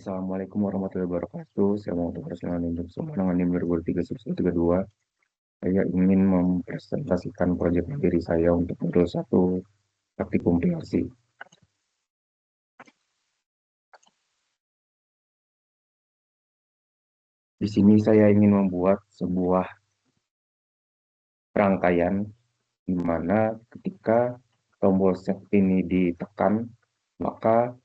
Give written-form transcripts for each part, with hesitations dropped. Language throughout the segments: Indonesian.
Assalamualaikum warahmatullahi wabarakatuh. Saya mau perkenalkan untuk semua dengan NIM 2023-132. Saya ingin mempresentasikan proyek mandiri saya untuk modul 1 praktikum PLC. Di sini saya ingin membuat sebuah rangkaian di mana ketika tombol set ini ditekan, maka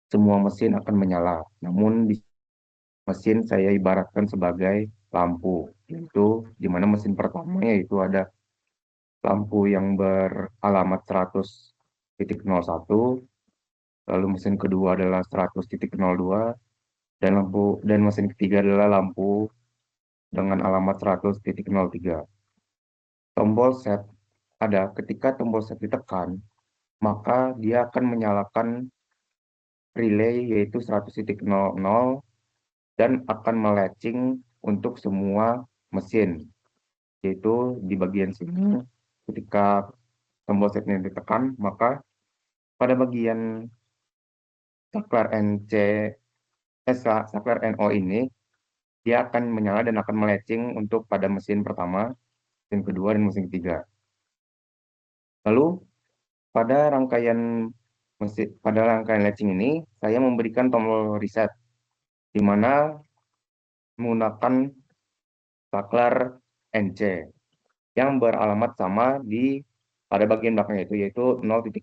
semua mesin akan menyala. Namun di mesin saya ibaratkan sebagai lampu, yaitu di mana mesin pertama yaitu ada lampu yang beralamat 100.01, lalu mesin kedua adalah 100.02, dan mesin ketiga adalah lampu dengan alamat 100.03. Tombol set ada ketika tombol set ditekan, maka dia akan menyalakan relay yaitu 100.00 dan akan melatching untuk semua mesin, yaitu di bagian sini ketika tombol setnya ditekan, maka pada bagian saklar NC saklar NO ini dia akan menyala dan akan melatching untuk pada mesin pertama, mesin kedua, dan mesin ketiga. Lalu pada rangkaian latching ini saya memberikan tombol reset di mana menggunakan saklar NC yang beralamat sama di pada bagian belakangnya itu yaitu 0.01,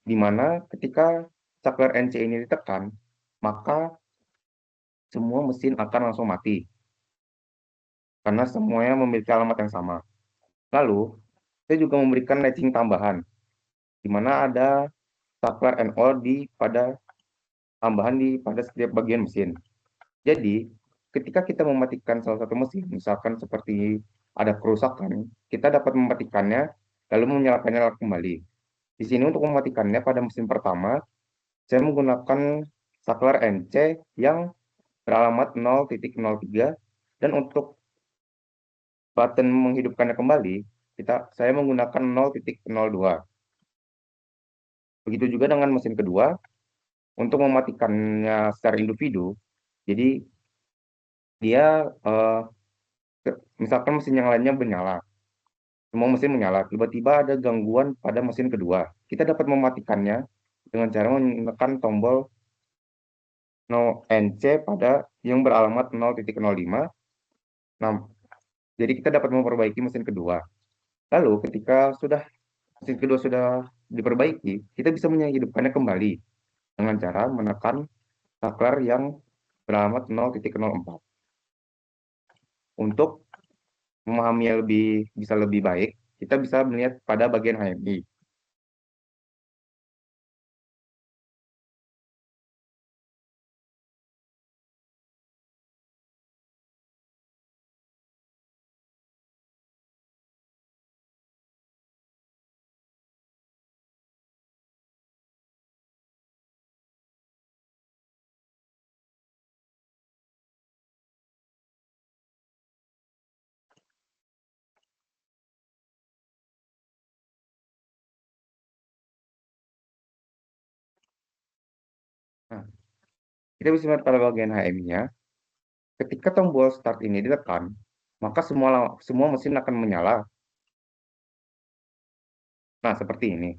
di mana ketika saklar NC ini ditekan maka semua mesin akan langsung mati karena semuanya memiliki alamat yang sama. Lalu, saya juga memberikan latching tambahan, di mana ada saklar NO pada setiap bagian mesin. Jadi, ketika kita mematikan salah satu mesin, misalkan seperti ada kerusakan, kita dapat mematikannya, lalu menyalakannya kembali. Di sini untuk mematikannya pada mesin pertama, saya menggunakan saklar NC yang beralamat 0.03, dan untuk button menghidupkannya kembali, saya menggunakan 0.02. Begitu juga dengan mesin kedua, untuk mematikannya secara individu, jadi dia misalkan mesin yang lainnya menyala, semua mesin menyala, tiba-tiba ada gangguan pada mesin kedua. Kita dapat mematikannya dengan cara menekan tombol 0NC pada yang beralamat 0.05. Nah, jadi kita dapat memperbaiki mesin kedua. Lalu ketika mesin kedua sudah diperbaiki, kita bisa menghidupkannya kembali dengan cara menekan saklar yang beralamat 0.04. Untuk memahaminya bisa lebih baik, kita bisa melihat pada bagian HMI. Nah, kita bisa melihat pada bagian HMI-nya, ketika tombol start ini ditekan, maka semua mesin akan menyala. Nah, seperti ini.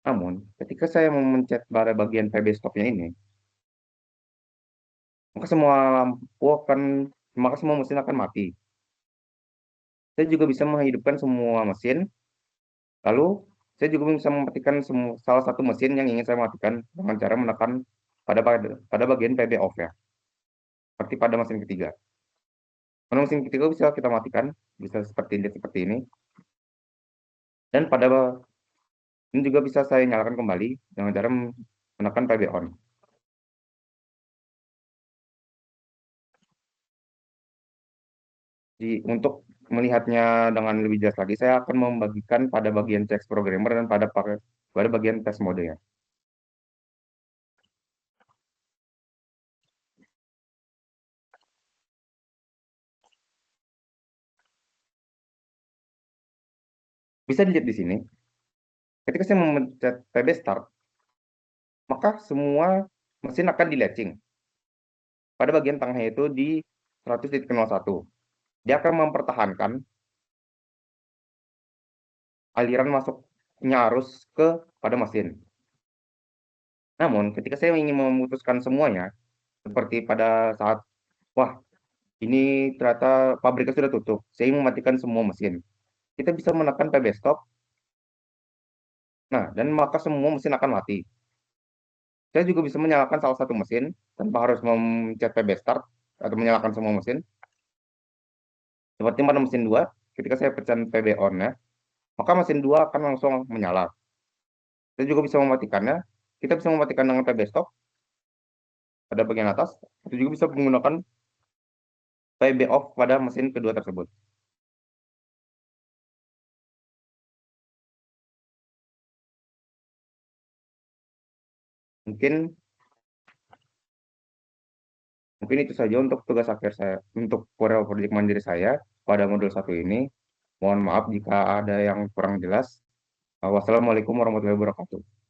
Namun, ketika saya memencet pada bagian PB stop-nya ini, maka maka semua mesin akan mati. Saya juga bisa menghidupkan semua mesin, lalu saya juga bisa mematikan salah satu mesin yang ingin saya matikan dengan cara menekan pada bagian PB off ya, seperti pada mesin ketiga. Pada mesin ketiga bisa kita matikan, bisa seperti ini, dan pada ini juga bisa saya nyalakan kembali dengan cara menekan PB on. Untuk melihatnya dengan lebih jelas lagi, saya akan membagikan pada bagian teks programmer dan pada bagian tes modenya. Bisa dilihat di sini, ketika saya memencet PB start, maka semua mesin akan di-latching. Pada bagian tengahnya itu di 100.01. Dia akan mempertahankan aliran masuknya arus ke pada mesin. Namun, ketika saya ingin memutuskan semuanya, seperti pada saat, wah, ini ternyata pabriknya sudah tutup, saya ingin mematikan semua mesin. Kita bisa menekan PB stop, nah, dan maka semua mesin akan mati. Saya juga bisa menyalakan salah satu mesin tanpa harus mencet PB start atau menyalakan semua mesin. Seperti pada mesin 2, ketika saya pencet PB on ya, maka mesin 2 akan langsung menyala. Kita juga bisa mematikannya. Kita bisa mematikan dengan PB stop pada bagian atas, atau juga bisa menggunakan PB off pada mesin kedua tersebut. Mungkin mungkin itu saja untuk tugas akhir saya untuk proyek mandiri saya pada modul satu ini. Mohon maaf jika ada yang kurang jelas. Wassalamualaikum warahmatullahi wabarakatuh.